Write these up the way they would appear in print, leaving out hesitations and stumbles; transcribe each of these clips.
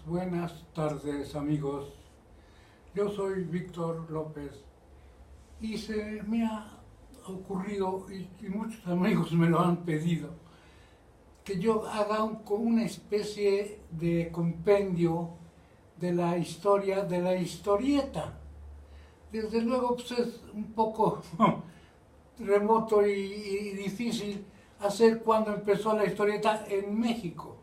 Buenas tardes, amigos. Yo soy Víctor López y se me ha ocurrido, y muchos amigos me lo han pedido, que yo haga una especie de compendio de la historia de la historieta. Desde luego pues es un poco remoto y difícil hacer cuando empezó la historieta en México,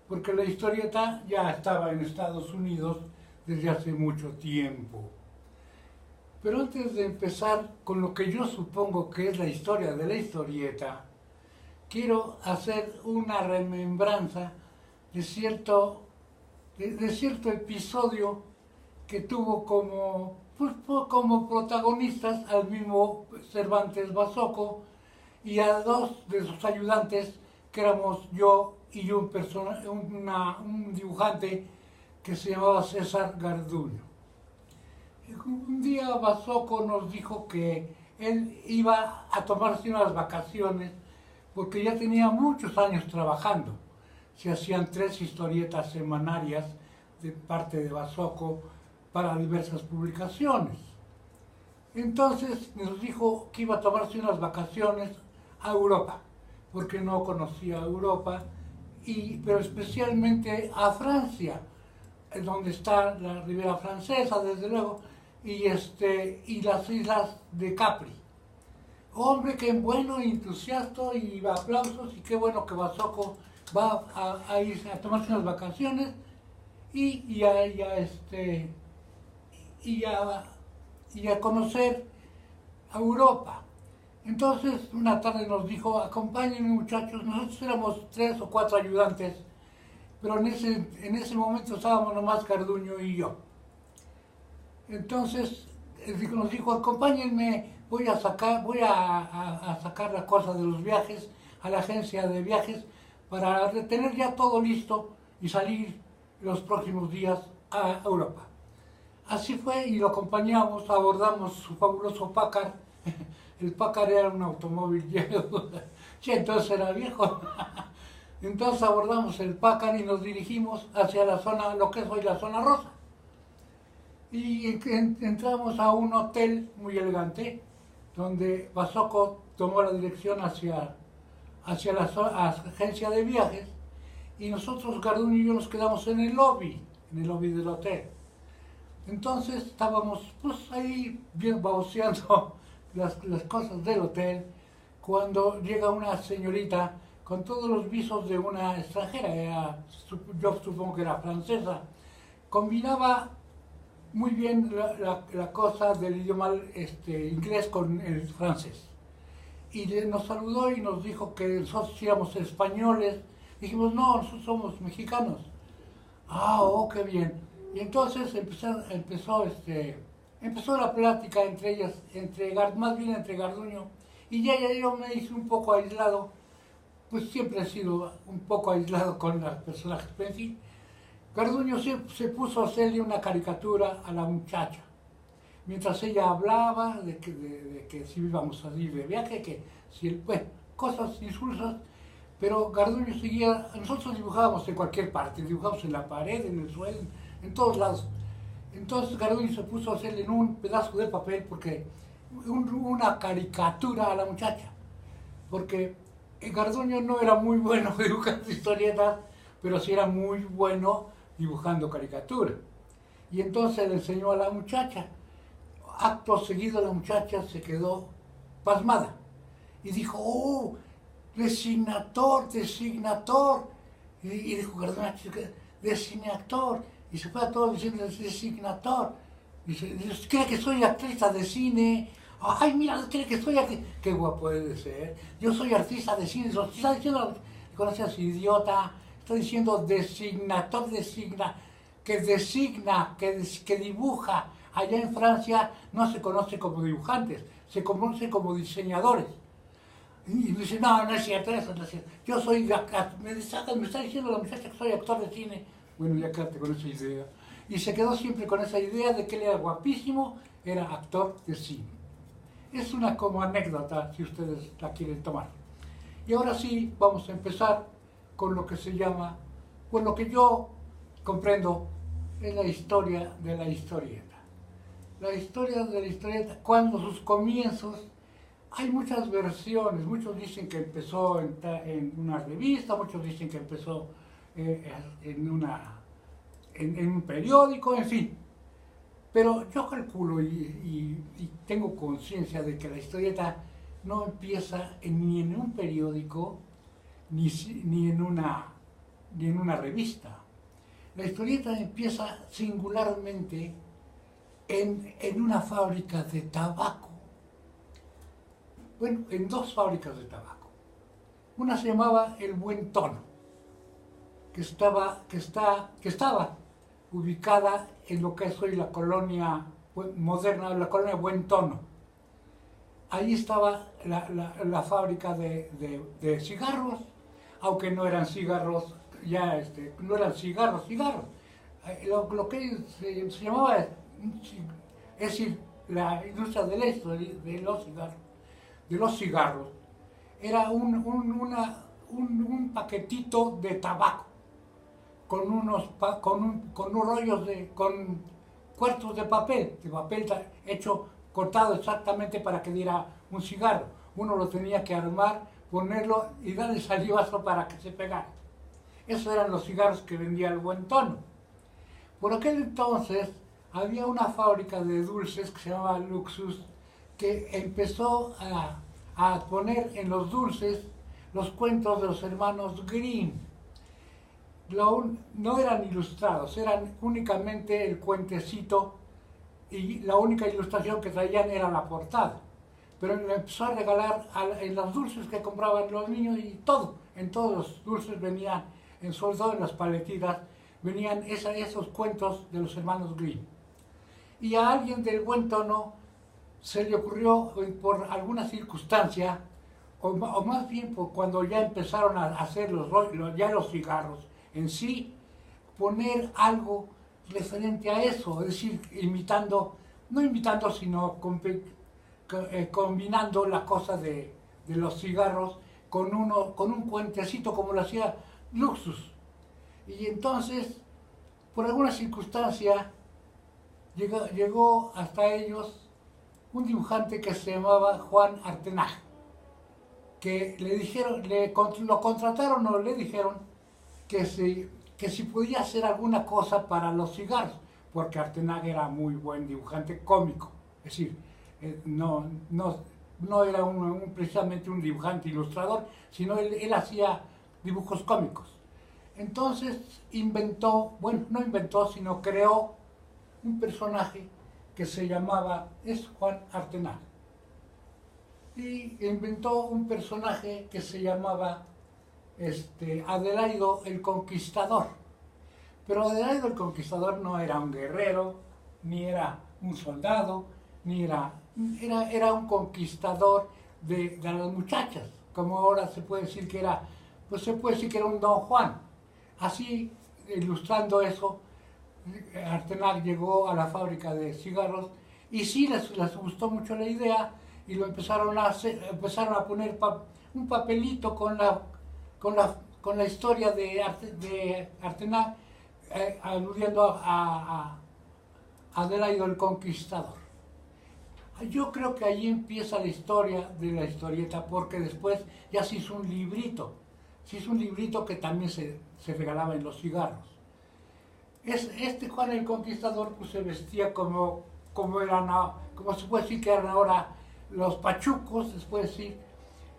porque la historieta ya estaba en Estados Unidos desde hace mucho tiempo. Pero antes de empezar con lo que yo supongo que es la historia de la historieta, quiero hacer una remembranza de cierto episodio que tuvo como protagonistas al mismo Cervantes Basoco y a dos de sus ayudantes, que éramos yo y un dibujante que se llamaba César Garduño. Un día Basoco nos dijo que él iba a tomarse unas vacaciones porque ya tenía muchos años trabajando. Se hacían 3 historietas semanarias de parte de Basoco para diversas publicaciones. Entonces nos dijo que iba a tomarse unas vacaciones a Europa, porque no conocía Europa, pero especialmente a Francia, donde está la Ribera Francesa, desde luego, y las islas de Capri. Hombre, qué bueno, entusiasta y aplausos, y qué bueno que Basoco va a irse a tomarse unas vacaciones y a conocer a Europa. Entonces, una tarde nos dijo: acompáñenme, muchachos. Nosotros éramos 3 o 4 ayudantes, pero en ese momento estábamos nomás Garduño y yo. Entonces nos dijo: acompáñenme, voy a sacar la cosa de los viajes a la agencia de viajes para tener ya todo listo y salir los próximos días a Europa. Así fue, y lo acompañamos, abordamos su fabuloso Packard. El Packard era un automóvil lleno, entonces era viejo. Entonces abordamos el Packard y nos dirigimos hacia la zona, lo que es hoy la zona rosa. Y entramos a un hotel muy elegante, donde Basoco tomó la dirección hacia la agencia de viajes, y nosotros, Garduño y yo, nos quedamos en el lobby del hotel. Entonces estábamos pues ahí bien baboseando las cosas del hotel, cuando llega una señorita con todos los visos de una extranjera, yo supongo que era francesa. Combinaba muy bien la cosa del idioma inglés con el francés. Y nos saludó y nos dijo que nosotros éramos españoles. Dijimos: no, nosotros somos mexicanos. Ah, oh, qué bien. Y entonces empezó la plática entre ellas, más bien entre Garduño y yo me hice un poco aislado, pues siempre he sido un poco aislado con los personajes, pero en fin, Garduño se puso a hacerle una caricatura a la muchacha, mientras ella hablaba de que si íbamos a ir de viaje, cosas insulsas, Pero Garduño seguía, nosotros dibujábamos en cualquier parte, dibujábamos en la pared, en el suelo, en todos lados. Entonces Garduño se puso a hacerle en un pedazo de papel porque una caricatura a la muchacha, porque Garduño no era muy bueno dibujando historietas, pero sí era muy bueno dibujando caricaturas. Y entonces le enseñó a la muchacha. Acto seguido la muchacha se quedó pasmada y dijo, oh, designator, designator. Y dijo Garduño, designator. Y se fue a todos diciendo, designator. Dice, ¿cree que soy artista de cine? Ay, mira, ¿cree que soy artista? Qué guapo puede ser. Yo soy artista de cine. Está diciendo, conoces, idiota. Está diciendo designator, que designa, que dibuja. Allá en Francia no se conoce como dibujantes, se conoce como diseñadores. Y dice, no, no es cierto, eso no es cierto. Yo soy, me está diciendo la muchacha que soy actor de cine. Bueno, ya quédate con esa idea. Y se quedó siempre con esa idea de que él era guapísimo, era actor de cine. Es una como anécdota, si ustedes la quieren tomar. Y ahora sí, vamos a empezar con lo que se llama, con lo que yo comprendo es la historia de la historieta. La historia de la historieta, cuando sus comienzos, hay muchas versiones. Muchos dicen que empezó en una revista, muchos dicen que empezó en un periódico, en fin. Pero yo calculo y tengo conciencia de que la historieta no empieza ni en un periódico ni en una revista. La historieta empieza singularmente en una fábrica de tabaco. Bueno, en dos fábricas de tabaco. Una se llamaba El Buen Tono, que estaba ubicada en lo que es hoy la colonia moderna, la colonia Buen Tono. Ahí estaba la fábrica de cigarros, aunque no eran cigarros, no eran cigarros. Lo que se llamaba, es decir, la industria de los cigarros, era un paquetito de tabaco con unos rollos con cuartos de papel cortado exactamente para que diera un cigarro. Uno lo tenía que armar, ponerlo y darle salivazo para que se pegara. Esos eran los cigarros que vendía El Buen Tono. Por aquel entonces había una fábrica de dulces que se llamaba Luxus, que empezó a poner en los dulces los cuentos de los hermanos Grimm. No eran ilustrados, eran únicamente el cuentecito y la única ilustración que traían era la portada. Pero le empezó a regalar en los dulces que compraban los niños y todo. En todos los dulces venían, sobre todo en las paletitas, venían esos cuentos de los hermanos Grimm. Y a alguien del Buen Tono se le ocurrió, por alguna circunstancia, o más bien cuando ya empezaron a hacer los cigarros en sí, poner algo referente a eso, es decir, no imitando, sino combinando la cosa de los cigarros con un cuentecito como lo hacía Luxus. Y entonces, por alguna circunstancia, llegó hasta ellos un dibujante que se llamaba Juan Artenag, que lo contrataron o le dijeron que si podía hacer alguna cosa para los cigarros, porque Artenag era muy buen dibujante cómico, es decir, no era precisamente un dibujante ilustrador, sino él hacía dibujos cómicos. Entonces no inventó, sino creó un personaje que se llamaba, es Juan Artenag, y inventó un personaje que se llamaba Adelaido el Conquistador. Pero Adelaido el Conquistador no era un guerrero, ni era un soldado, era un conquistador de las muchachas, como ahora se puede decir que era, pues se puede decir que era un Don Juan. Así, ilustrando eso, Artenag llegó a la fábrica de cigarros y sí les gustó mucho la idea y lo empezaron a poner un papelito con con la historia de Artenal, aludiendo a Adelaido el Conquistador. Yo creo que allí empieza la historia de la historieta, porque después ya se hizo un librito. Se hizo un librito que también se regalaba en los cigarros. Este Juan el Conquistador pues se vestía como se puede decir que eran ahora los pachucos, se puede decir.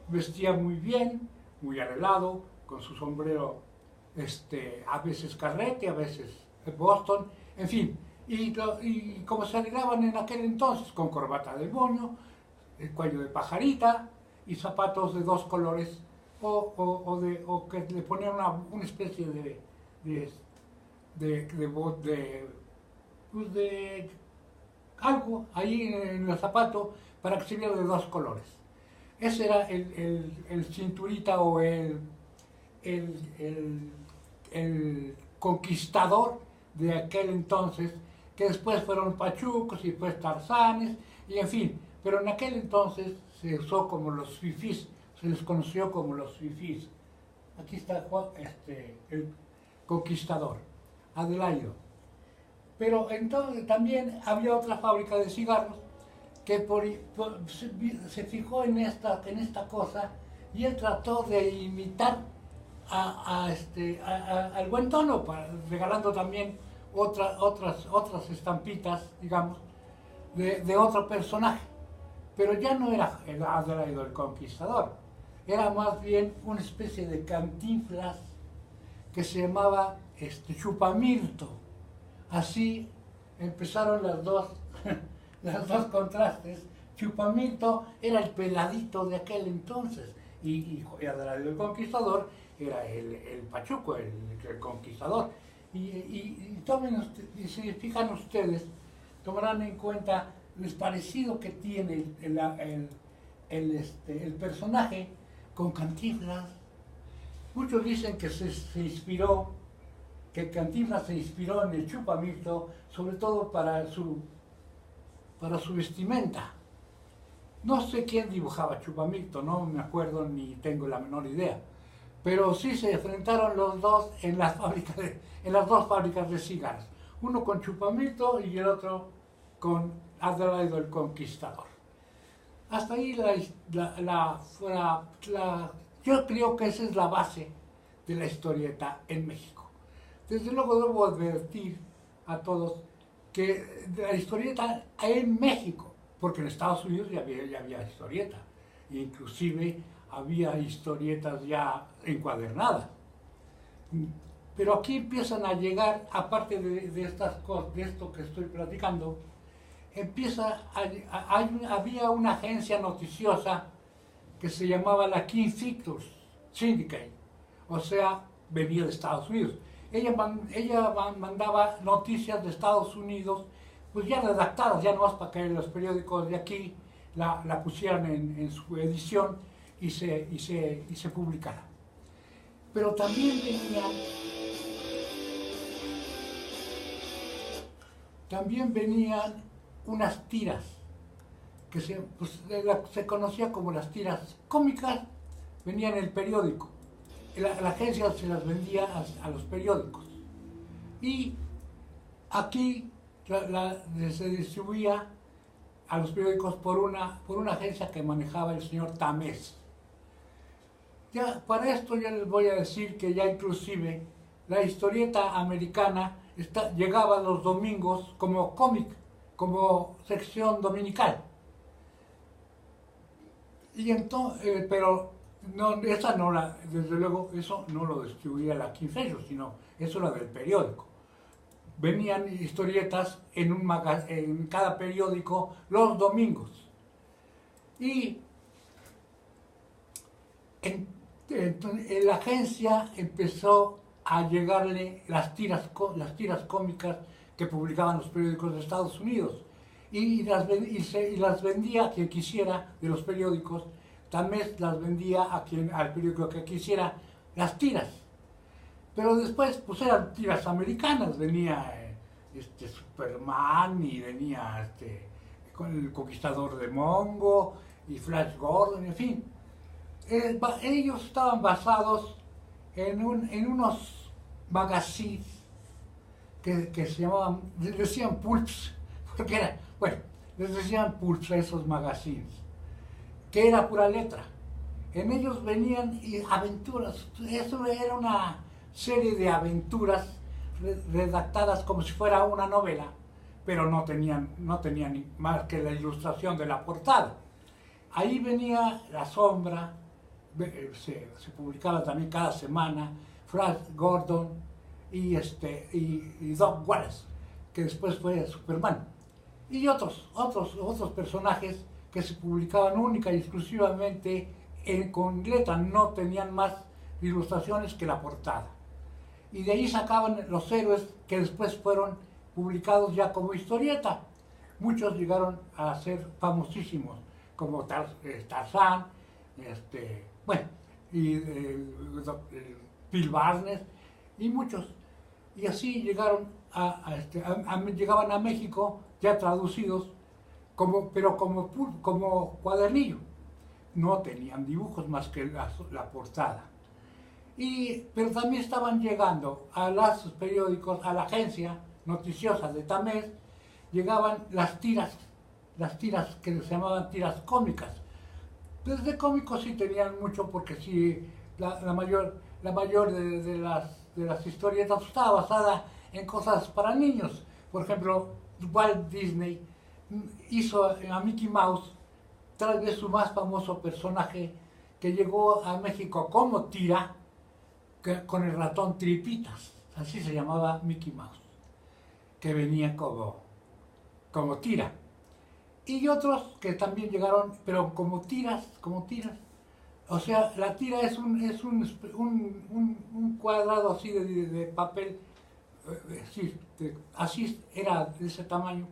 Vestía muy bien, muy arreglado, con su sombrero, a veces carrete, a veces Boston, en fin. Y como se arreglaban en aquel entonces, con corbata de moño, el cuello de pajarita y zapatos de dos colores, o que le ponían una especie de algo ahí en el zapato para que se viera de dos colores. Ese era el cinturita o el conquistador de aquel entonces, que después fueron pachucos y después tarzanes, y en fin, pero en aquel entonces se usó como los fifís, se les conoció como los fifís. Aquí está el conquistador, Adelaido. Pero entonces también había otra fábrica de cigarros que se fijó en esta cosa, y él trató de imitar al buen tono, regalando también otras estampitas, digamos, de otro personaje. Pero ya no era el Adelaido el Conquistador, era más bien una especie de Cantinflas que se llamaba Chupamirto. Así empezaron los dos contrastes. Chupamirto era el peladito de aquel entonces, y Adelaido el Conquistador era el pachuco, el conquistador. Y si fijan ustedes, tomarán en cuenta el parecido que tiene el personaje con Cantinflas. Muchos dicen que que Cantinflas se inspiró en el Chupamirto, sobre todo para su vestimenta. No sé quién dibujaba Chupamirto, no me acuerdo ni tengo la menor idea, pero sí se enfrentaron los dos en las dos fábricas de cigarros, uno con Chupamirto y el otro con Adelaido el Conquistador. Hasta ahí yo creo que esa es la base de la historieta en México. Desde luego debo advertir a todos que la historieta en México, porque en Estados Unidos ya había historieta, inclusive había historietas ya encuadernadas. Pero aquí empiezan a llegar, aparte de estas cosas, de esto que estoy platicando, había una agencia noticiosa que se llamaba la King Pictures Syndicate, o sea, venía de Estados Unidos. Ella mandaba noticias de Estados Unidos, pues ya redactadas, ya nomás para que los periódicos de aquí la pusieran en su edición y se publicara. Pero también venían unas tiras, que se conocía como las tiras cómicas, venían en el periódico. La agencia se las vendía a los periódicos. Y aquí se distribuía a los periódicos por una agencia que manejaba el señor Tamés. Ya, para esto ya les voy a decir que ya inclusive la historieta americana llegaba los domingos como cómic, como sección dominical. Y entonces, pero no, desde luego, eso no lo distribuía la Quincello, sino eso era del periódico. Venían historietas en cada periódico los domingos. Y la agencia empezó a llegarle las tiras cómicas que publicaban los periódicos de Estados Unidos. Y las vendía a quien quisiera de los periódicos. También las vendía al periódico que quisiera las tiras. Pero después pues eran tiras americanas, venía Superman y venía con el Conquistador de Mongo y Flash Gordon, en fin. Ellos estaban basados en unos magazines que se llamaban, les decían pulps, porque era, bueno, les decían pulps a esos magazines, que era pura letra. En ellos venían aventuras, eso era una serie de aventuras redactadas como si fuera una novela, pero no tenían más que la ilustración de la portada. Ahí venía La Sombra, se publicaba también cada semana, Flash Gordon y Doc Wallace, que después fue Superman, y otros personajes que se publicaban única y exclusivamente con letra, no tenían más ilustraciones que la portada. Y de ahí sacaban los héroes que después fueron publicados ya como historieta. Muchos llegaron a ser famosísimos, como Tarzán, bueno, y Bill Barnes, y muchos. Y así llegaron llegaban a México ya traducidos, pero como cuadernillo. No tenían dibujos más que la portada. Pero también estaban llegando a los periódicos, a la agencia noticiosa de Tamés, llegaban las tiras que se llamaban tiras cómicas. Desde cómicos sí tenían mucho, porque sí, la mayor de las historietas estaba basada en cosas para niños. Por ejemplo, Walt Disney hizo a Mickey Mouse, tal vez su más famoso personaje, que llegó a México como tira, con el ratón Tripitas, así se llamaba Mickey Mouse, que venía como tira. Y otros que también llegaron, pero como tiras. O sea, la tira es un cuadrado así de papel, así era de ese tamaño,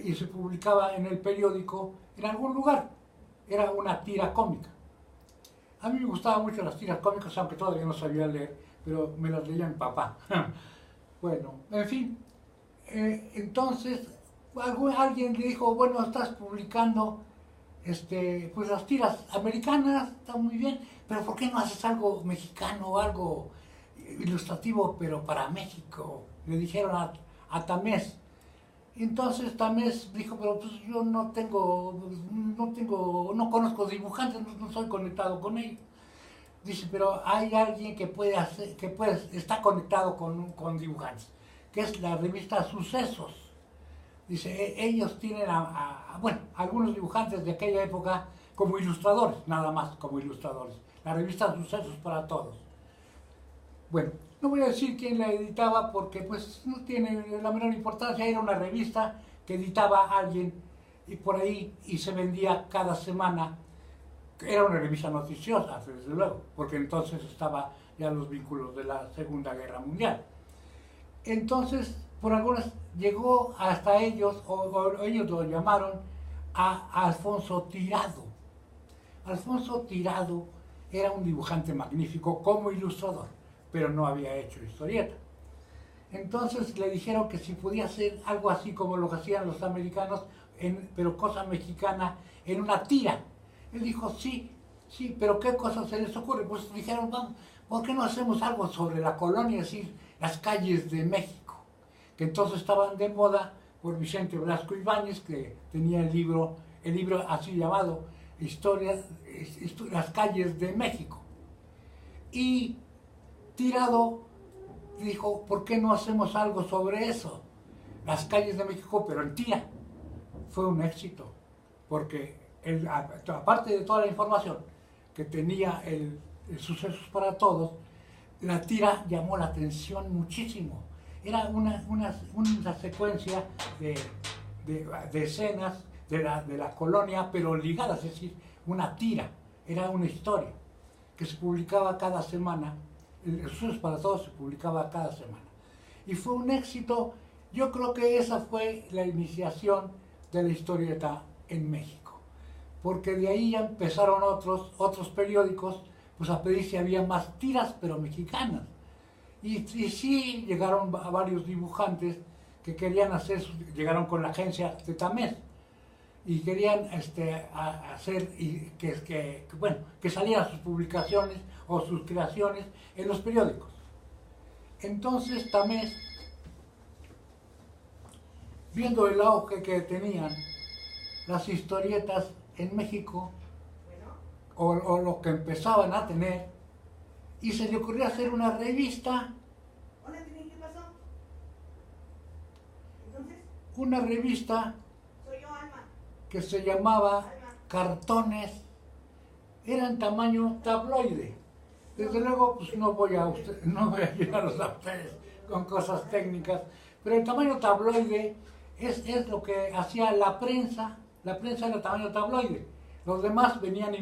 y se publicaba en el periódico en algún lugar. Era una tira cómica. A mí me gustaban mucho las tiras cómicas, aunque todavía no sabía leer, pero me las leía mi papá. Bueno, en fin, entonces alguien le dijo, bueno, estás publicando pues las tiras americanas, está muy bien, pero ¿por qué no haces algo mexicano o algo ilustrativo, pero para México? Le dijeron a Tamés. Entonces Tamés dijo, pero pues yo no conozco dibujantes, no soy conectado con ellos. Dice, pero hay alguien que está conectado con dibujantes, que es la revista Sucesos. Dice, ellos tienen bueno, algunos dibujantes de aquella época como ilustradores, nada más como ilustradores. La revista Sucesos para Todos. Bueno, no voy a decir quién la editaba porque pues no tiene la menor importancia, era una revista que editaba a alguien y por ahí y se vendía cada semana. Era una revista noticiosa, desde luego, porque entonces estaba ya los vínculos de la Segunda Guerra Mundial. Entonces, por algunas, llegó hasta ellos, o ellos lo llamaron, a Alfonso Tirado. Alfonso Tirado era un dibujante magnífico como ilustrador, pero no había hecho historieta. Entonces le dijeron que si podía hacer algo así como lo que hacían los americanos, pero cosa mexicana, en una tira. Él dijo, sí, pero ¿qué cosas se les ocurre? Pues dijeron, vamos, ¿por qué no hacemos algo sobre la colonia, es decir, las calles de México? Que entonces estaban de moda por Vicente Blasco Ibáñez, que tenía el libro así llamado, Las calles de México. Y Tirado dijo, ¿por qué no hacemos algo sobre eso? Las calles de México, pero en tira. Fue un éxito, porque aparte de toda la información que tenía el Sucesos para Todos, la tira llamó la atención muchísimo. Era una secuencia de escenas de la colonia, pero ligadas, es decir, una tira, era una historia que se publicaba cada semana. El Sucesos para Todos se publicaba cada semana. Y fue un éxito. Yo creo que esa fue la iniciación de la historieta en México, porque de ahí ya empezaron otros periódicos pues a pedir si había más tiras, pero mexicanas. Y sí llegaron a varios dibujantes que querían llegaron con la agencia de Tamés. y querían hacer bueno, que salieran sus publicaciones o sus creaciones en los periódicos. Entonces Tamés, viendo el auge que tenían las historietas en México, o lo que empezaban a tener, y se le ocurrió hacer una revista. Hola, ¿qué pasó? Entonces, Una revista soy yo, Alma. que se llamaba Alma. Cartones, era en tamaño tabloide. Desde luego, pues no voy a ayudarlos a ustedes con cosas técnicas, pero el tamaño tabloide es lo que hacía la prensa era tamaño tabloide. Los demás venían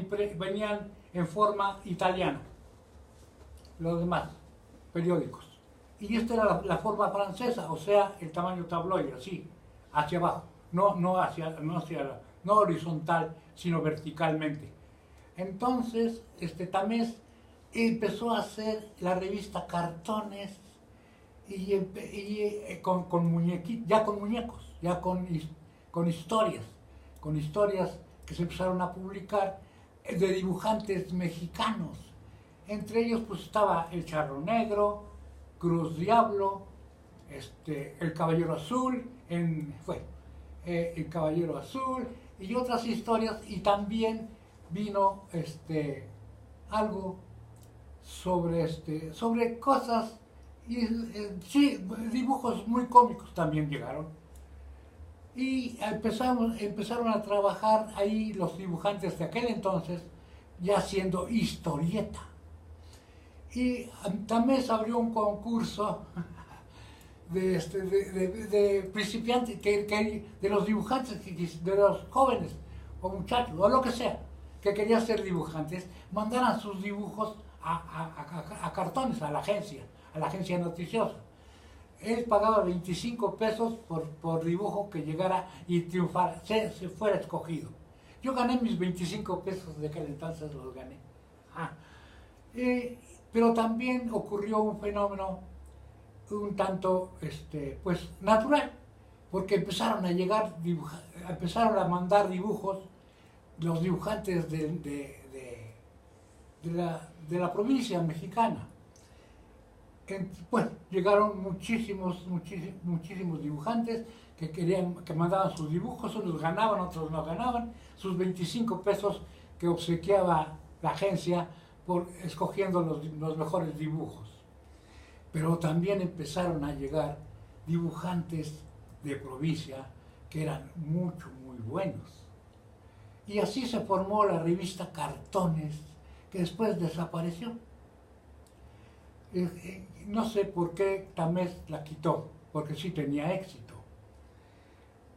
en forma italiana, los demás periódicos. Y esta era la forma francesa, o sea, el tamaño tabloide, así, hacia abajo, no horizontal, sino verticalmente. Entonces, Tamés empezó a hacer la revista Cartones con muñequitos, ya con muñecos, ya con historias que se empezaron a publicar de dibujantes mexicanos. Entre ellos pues estaba el Charro Negro, Cruz Diablo, el Caballero Azul, el Caballero Azul y otras historias, y también vino algo sobre cosas, y sí, dibujos muy cómicos también llegaron. Y empezaron a trabajar ahí los dibujantes de aquel entonces, ya haciendo historieta. Y también se abrió un concurso de principiantes, de los dibujantes, de los jóvenes o muchachos, o lo que sea, que querían ser dibujantes, mandaran sus dibujos a Cartones, a la agencia noticiosa. Él pagaba 25 pesos por dibujo que llegara y triunfara, se fuera escogido. Yo gané mis 25 pesos de aquel entonces, los gané. Pero también ocurrió un fenómeno un tanto pues natural, porque empezaron a mandar dibujos los dibujantes de la provincia mexicana. Bueno, llegaron muchísimos dibujantes que mandaban sus dibujos, unos ganaban, otros no ganaban, sus 25 pesos que obsequiaba la agencia escogiendo los mejores dibujos. Pero también empezaron a llegar dibujantes de provincia que eran muy buenos. Y así se formó la revista Cartones, que después desapareció. No sé por qué Tamés la quitó, porque sí tenía éxito.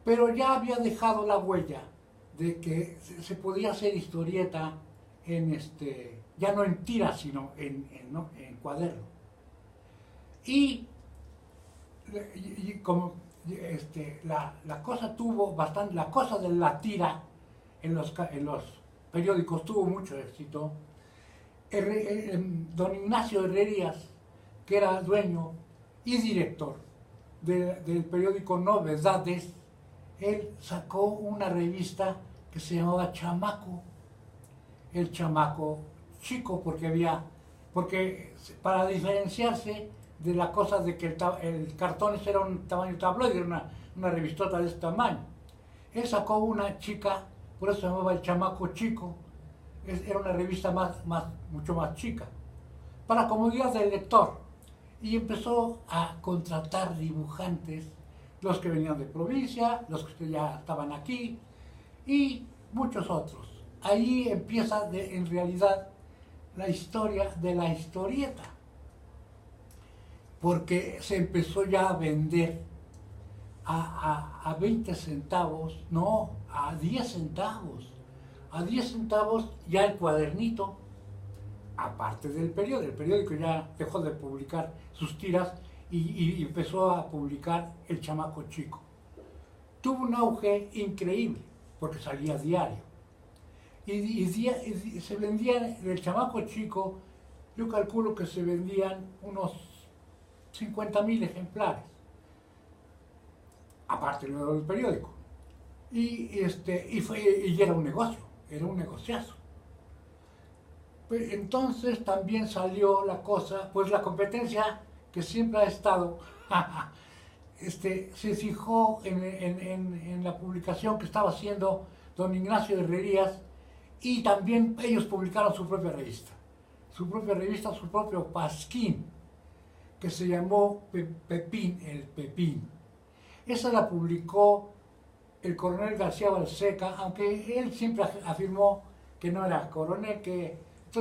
Pero ya había dejado la huella de que se podía hacer historieta ya no en tira, sino en cuaderno. Y como la cosa tuvo bastante, la cosa de la tira en los periódicos tuvo mucho éxito. Don Ignacio Herrerías, que era dueño y director del periódico Novedades, él sacó una revista que se llamaba Chamaco, el Chamaco Chico, porque para diferenciarse de la cosa de que el cartón era un tamaño tabloide, era una revistota de este tamaño. Él sacó una chica, por eso se llamaba el Chamaco Chico, era una revista mucho más chica, para comodidad del lector. Y empezó a contratar dibujantes, los que venían de provincia, los que ya estaban aquí, y muchos otros. Ahí empieza en realidad la historia de la historieta, porque se empezó ya a vender a 20 centavos, no, a 10 centavos. A 10 centavos ya el cuadernito, aparte del periódico. El periódico ya dejó de publicar sus tiras y empezó a publicar El Chamaco Chico. Tuvo un auge increíble, porque salía diario. Y se vendían, del Chamaco Chico, yo calculo que se vendían unos 50.000 ejemplares, aparte luego del periódico. y era un negocio, era un negociazo. Entonces también salió la cosa, pues la competencia que siempre ha estado, se fijó en la publicación que estaba haciendo don Ignacio Herrerías, y también ellos publicaron su propia revista, su propio pasquín, que se llamó Pepín, el Pepín. Esa la publicó el coronel García Balseca, aunque él siempre afirmó que no era coronel, que